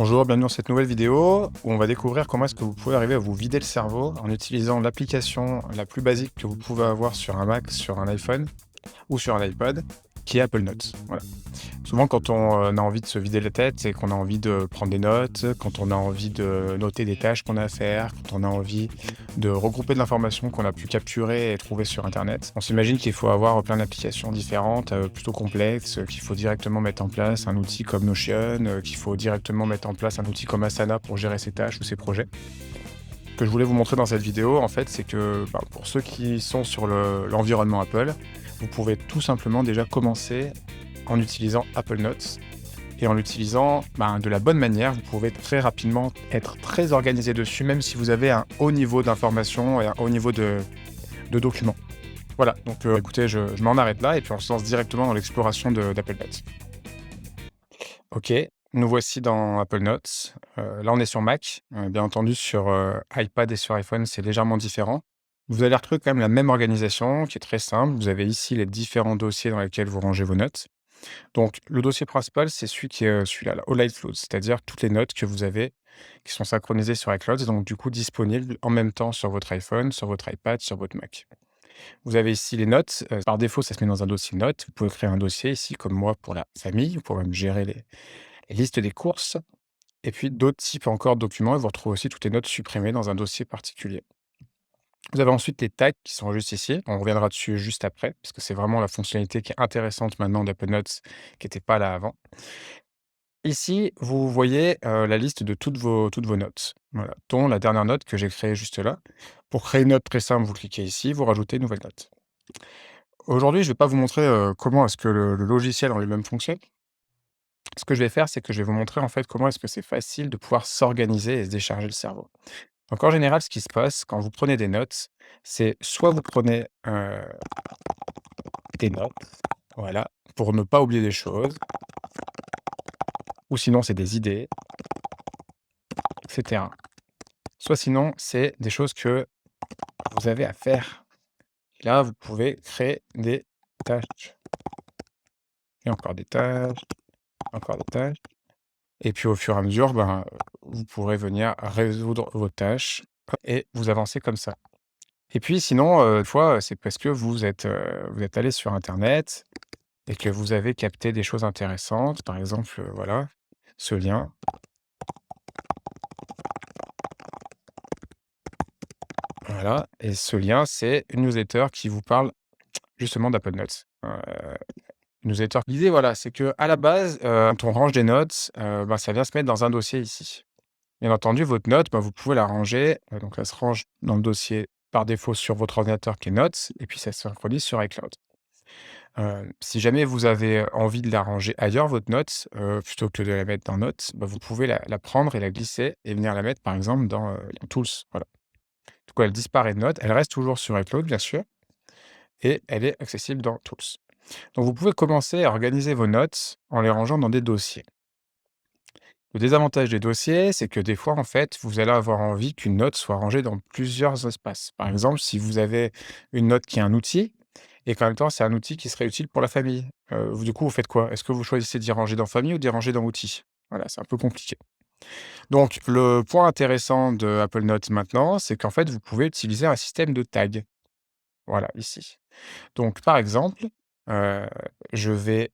Bonjour, bienvenue dans cette nouvelle vidéo où on va découvrir comment est-ce que vous pouvez arriver à vous vider le cerveau en utilisant l'application la plus basique que vous pouvez avoir sur un Mac, sur un iPhone ou sur un iPod, qui est Apple Notes. Voilà. Souvent, quand on a envie de se vider la tête, c'est qu'on a envie de prendre des notes, quand on a envie de noter des tâches qu'on a à faire, quand on a envie de regrouper de l'information qu'on a pu capturer et trouver sur Internet. On s'imagine qu'il faut avoir plein d'applications différentes, plutôt complexes, qu'il faut directement mettre en place un outil comme Notion, qu'il faut directement mettre en place un outil comme Asana pour gérer ses tâches ou ses projets. Ce que je voulais vous montrer dans cette vidéo, en fait, c'est que pour ceux qui sont sur l'environnement Apple, vous pouvez tout simplement déjà commencer en utilisant Apple Notes. Et en l'utilisant de la bonne manière, vous pouvez très rapidement être très organisé dessus, même si vous avez un haut niveau d'information et un haut niveau de documents. Voilà, donc écoutez, je m'en arrête là et puis on se lance directement dans l'exploration d'Apple Notes. Ok, nous voici dans Apple Notes. Là, on est sur Mac. Bien entendu, sur iPad et sur iPhone, c'est légèrement différent. Vous allez retrouver quand même la même organisation qui est très simple. Vous avez ici les différents dossiers dans lesquels vous rangez vos notes. Donc, le dossier principal, c'est celui qui est celui-là, là, All iCloud, c'est-à-dire toutes les notes que vous avez qui sont synchronisées sur iCloud et donc du coup disponibles en même temps sur votre iPhone, sur votre iPad, sur votre Mac. Vous avez ici les notes. Par défaut, ça se met dans un dossier notes. Vous pouvez créer un dossier ici, comme moi, pour la famille. Vous pouvez même gérer les listes des courses. Et puis d'autres types encore de documents. Et vous retrouvez aussi toutes les notes supprimées dans un dossier particulier. Vous avez ensuite les tags qui sont juste ici. On reviendra dessus juste après, parce que c'est vraiment la fonctionnalité qui est intéressante maintenant d'Apple Notes, qui n'était pas là avant. Ici, vous voyez, la liste de toutes vos notes, voilà, dont la dernière note que j'ai créée juste là. Pour créer une note très simple, vous cliquez ici, vous rajoutez une nouvelle note. Aujourd'hui, je ne vais pas vous montrer, comment est-ce que le logiciel en lui-même fonctionne. Ce que je vais faire, c'est que je vais vous montrer, en fait, comment est-ce que c'est facile de pouvoir s'organiser et se décharger le cerveau. Donc en général, ce qui se passe quand vous prenez des notes, c'est soit vous prenez, des notes, voilà, pour ne pas oublier des choses, ou sinon c'est des idées, et cetera. Soit sinon, c'est des choses que vous avez à faire. Là, vous pouvez créer des tâches et encore des tâches, encore des tâches et puis au fur et à mesure, vous pourrez venir résoudre vos tâches et vous avancez comme ça. Et puis sinon, des fois, c'est parce que vous êtes allé sur internet et que vous avez capté des choses intéressantes. Par exemple, voilà, ce lien, voilà et ce lien, c'est une newsletter qui vous parle justement d'Apple Notes. Newsletter. L'idée, voilà, c'est que à la base, quand on range des notes, ça vient se mettre dans un dossier ici. Bien entendu, votre note, vous pouvez la ranger, donc elle se range dans le dossier par défaut sur votre ordinateur qui est Notes et puis ça se synchronise sur iCloud. Si jamais vous avez envie de la ranger ailleurs, votre note, plutôt que de la mettre dans Notes, vous pouvez la prendre et la glisser et venir la mettre, par exemple, dans Tools, voilà. Du coup, elle disparaît de Notes, elle reste toujours sur iCloud, bien sûr et elle est accessible dans Tools. Donc vous pouvez commencer à organiser vos notes en les rangeant dans des dossiers. Le désavantage des dossiers, c'est que des fois, en fait, vous allez avoir envie qu'une note soit rangée dans plusieurs espaces. Par exemple, si vous avez une note qui est un outil et qu'en même temps, c'est un outil qui serait utile pour la famille. Du coup, vous faites quoi? Est-ce que vous choisissez d'y ranger dans famille ou d'y ranger dans outils? Voilà, c'est un peu compliqué. Donc, le point intéressant de Apple Notes maintenant, c'est qu'en fait, vous pouvez utiliser un système de tags. Voilà, ici. Donc, par exemple, heu, je vais,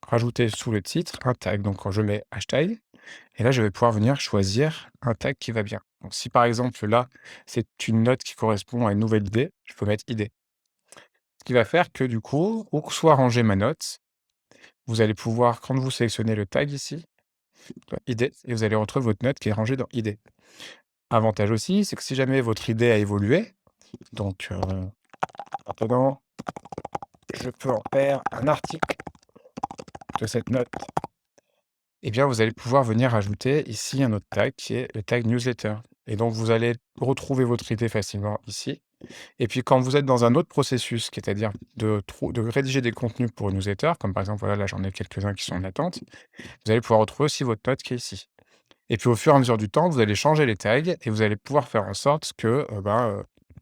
rajouter sous le titre un tag. Donc, quand je mets hashtag et là, je vais pouvoir venir choisir un tag qui va bien. Donc, si par exemple, là, c'est une note qui correspond à une nouvelle idée, je peux mettre idée. Ce qui va faire que du coup, où que soit rangée ma note, vous allez pouvoir, quand vous sélectionnez le tag ici, idée, et vous allez retrouver votre note qui est rangée dans idée. Avantage aussi, c'est que si jamais votre idée a évolué, donc, maintenant, je peux en faire un article de cette note. Eh bien, vous allez pouvoir venir ajouter ici un autre tag qui est le tag newsletter. Et donc, vous allez retrouver votre idée facilement ici. Et puis, quand vous êtes dans un autre processus, c'est-à-dire de rédiger des contenus pour une newsletter, comme par exemple, voilà, là, j'en ai quelques-uns qui sont en attente, vous allez pouvoir retrouver aussi votre note qui est ici. Et puis, au fur et à mesure du temps, vous allez changer les tags et vous allez pouvoir faire en sorte que,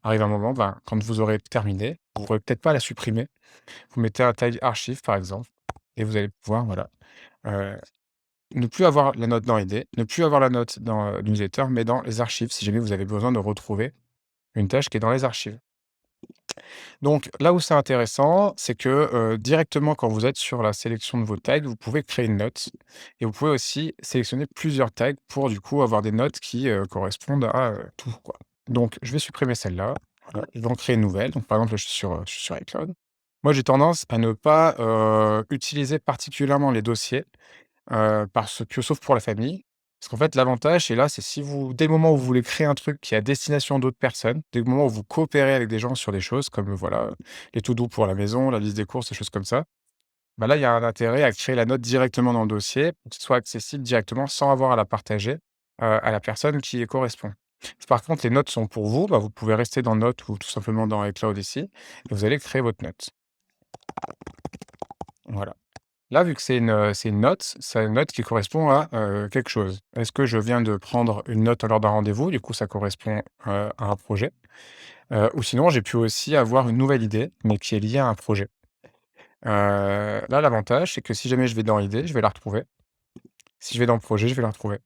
arrive un moment, quand vous aurez terminé, vous ne pourrez peut-être pas la supprimer. Vous mettez un tag archive, par exemple, et vous allez pouvoir, voilà, ne plus avoir la note dans idées, ne plus avoir la note dans, newsletter, mais dans les archives, si jamais vous avez besoin de retrouver une tâche qui est dans les archives. Donc là où c'est intéressant, c'est que, directement quand vous êtes sur la sélection de vos tags, vous pouvez créer une note et vous pouvez aussi sélectionner plusieurs tags pour du coup avoir des notes qui, correspondent à, tout quoi. Donc je vais supprimer celle-là, voilà, je vais en créer une nouvelle. Donc par exemple, là je suis sur iCloud. Moi j'ai tendance à ne pas, utiliser particulièrement les dossiers. Parce que sauf pour la famille, parce qu'en fait, l'avantage, c'est là, c'est si vous dès le moment où vous voulez créer un truc qui est à destination d'autres personnes, dès le moment où vous coopérez avec des gens sur des choses comme, voilà, les to-do pour la maison, la liste des courses, des choses comme ça, bah, là, il y a un intérêt à créer la note directement dans le dossier pour que ce soit accessible directement sans avoir à la partager, à la personne qui y correspond. Si par contre les notes sont pour vous, bah, vous pouvez rester dans Notes ou tout simplement dans iCloud ici et vous allez créer votre note. Voilà. Là, vu que c'est une note, c'est une note qui correspond à, quelque chose. Est-ce que je viens de prendre une note lors d'un rendez-vous? Du coup, ça correspond, à un projet. Ou sinon, j'ai pu aussi avoir une nouvelle idée, mais qui est liée à un projet. Là, l'avantage, c'est que si jamais je vais dans idée, je vais la retrouver. Si je vais dans le projet, je vais la retrouver.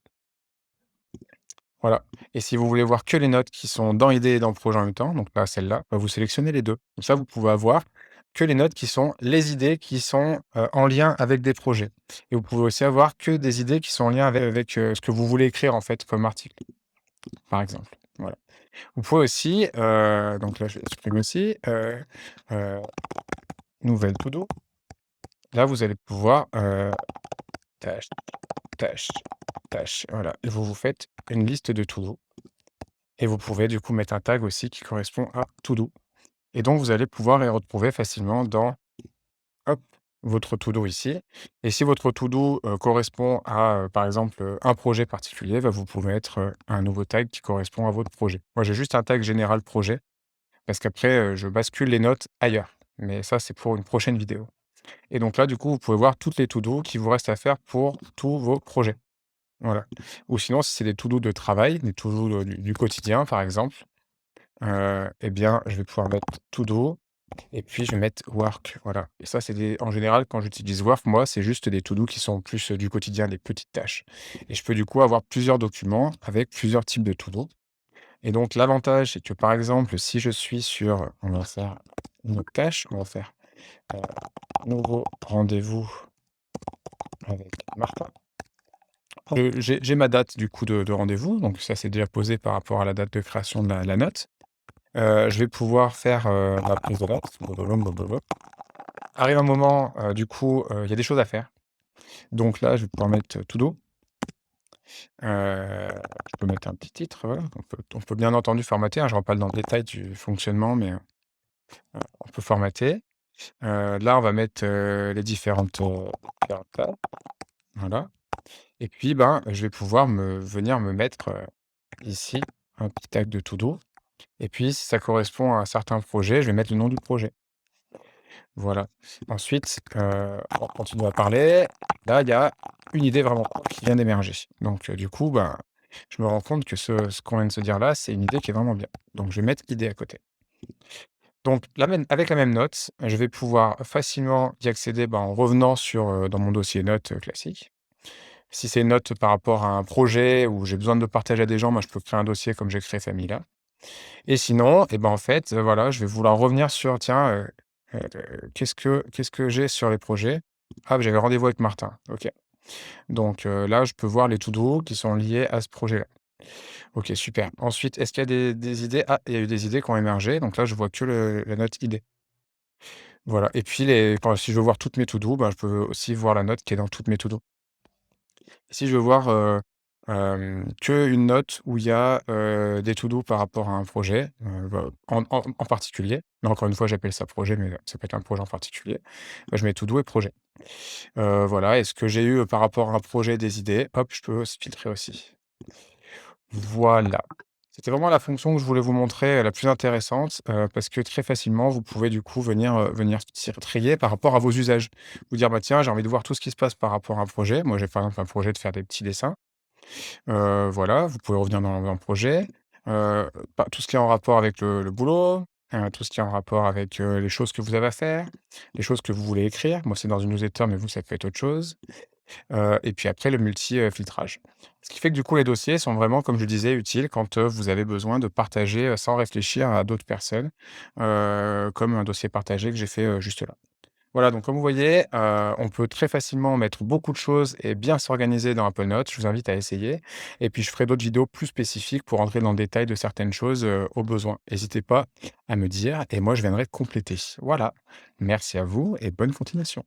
Voilà. Et si vous voulez voir que les notes qui sont dans idée et dans le projet en même temps, donc là, celle-là, bah, vous sélectionnez les 2. Comme ça, vous pouvez avoir que les notes qui sont les idées qui sont, en lien avec des projets. Et vous pouvez aussi avoir que des idées qui sont en lien avec, ce que vous voulez écrire, en fait, comme article, par exemple. Voilà. Vous pouvez aussi, donc là, je supprime aussi, heu, nouvelle to do. Là, vous allez pouvoir, tâche, tâche, tâche, voilà. Et vous vous faites une liste de to do. Et vous pouvez du coup mettre un tag aussi qui correspond à to do et donc vous allez pouvoir les retrouver facilement dans, hop, votre to do ici et si votre to do, correspond à, par exemple, un projet particulier, bah, vous pouvez mettre, un nouveau tag qui correspond à votre projet. Moi, j'ai juste un tag général projet parce qu'après, je bascule les notes ailleurs, mais ça, c'est pour une prochaine vidéo et donc là, du coup, vous pouvez voir toutes les to do qui vous restent à faire pour tous vos projets. Voilà ou sinon, si c'est des to do de travail, des to do, du quotidien, par exemple. Et bien, je vais pouvoir mettre to do et puis je vais mettre work, voilà et ça, c'est des en général, quand j'utilise work, moi, c'est juste des to do qui sont plus, du quotidien, des petites tâches et je peux du coup avoir plusieurs documents avec plusieurs types de to do et donc l'avantage, c'est que, par exemple, si je suis sur on va faire une autre tâche, on va faire, heu, nouveau rendez-vous avec Martin. J'ai ma date du coup de rendez-vous, donc ça, c'est déjà posé par rapport à la date de création de la note. Je vais pouvoir faire, ma prise de notes. Blablabla. Arrive un moment, du coup, il y a des choses à faire. Donc là, je vais pouvoir mettre, to do. Je peux mettre un petit titre, voilà. On peut bien entendu formater, hein. Je rentre pas dans le détail du fonctionnement, mais, on peut formater. Là, on va mettre, les différentes tables, voilà et puis, ben, je vais pouvoir venir me mettre, ici, un petit tag de to do et puis si ça correspond à un certain projet, je vais mettre le nom du projet. Voilà. Ensuite, on continue à parler. Là, il y a une idée vraiment cool qui vient d'émerger. Donc, du coup, ben, je me rends compte que ce qu'on vient de se dire là, c'est une idée qui est vraiment bien. Donc, je vais mettre idée à côté. Donc, avec la même note, je vais pouvoir facilement y accéder en revenant sur, dans mon dossier notes classique. Si c'est une note par rapport à un projet où j'ai besoin de le partager à des gens, moi, je peux créer un dossier comme j'ai créé Famille là. Et sinon, et ben, en fait, voilà, je vais vouloir revenir sur tiens, qu'est-ce que j'ai sur les projets? Ah, bah, j'avais rendez-vous avec Martin. OK. Donc, là, je peux voir les to do qui sont liés à ce projet-là. OK, super. Ensuite, est-ce qu'il y a des idées? Ah, il y a eu des idées qui ont émergé, donc là, je vois que la note idée. Voilà et puis si je veux voir toutes mes to do, je peux aussi voir la note qui est dans toutes mes to do. Si je veux voir, qu'une note où il y a, des to do par rapport à un projet, en particulier, mais encore une fois, j'appelle ça projet, mais ça peut être un projet en particulier, je mets to do et projet. Voilà et ce que j'ai eu, par rapport à un projet, des idées, hop, je peux se filtrer aussi. Voilà. C'était vraiment la fonction que je voulais vous montrer, la plus intéressante, parce que très facilement, vous pouvez du coup venir trier par rapport à vos usages. Vous dire: «Bah, tiens, j'ai envie de voir tout ce qui se passe par rapport à un projet». Moi, j'ai par exemple un projet de faire des petits dessins. Voilà, vous pouvez revenir dans le projet, tout ce qui est en rapport avec le boulot, tout ce qui est en rapport avec, les choses que vous avez à faire, les choses que vous voulez écrire. Moi, c'est dans une newsletter, mais vous, ça peut être autre chose. Et puis après le multi, filtrage. Ce qui fait que du coup les dossiers sont vraiment, comme je disais, utiles quand, vous avez besoin de partager, sans réfléchir à d'autres personnes, comme un dossier partagé que j'ai fait, juste là. Voilà, donc comme vous voyez, on peut très facilement mettre beaucoup de choses et bien s'organiser dans Apple Notes. Je vous invite à essayer et puis je ferai d'autres vidéos plus spécifiques pour entrer dans le détail de certaines choses, au besoin. N'hésitez pas à me dire et moi je viendrai compléter. Voilà, merci à vous et bonne continuation.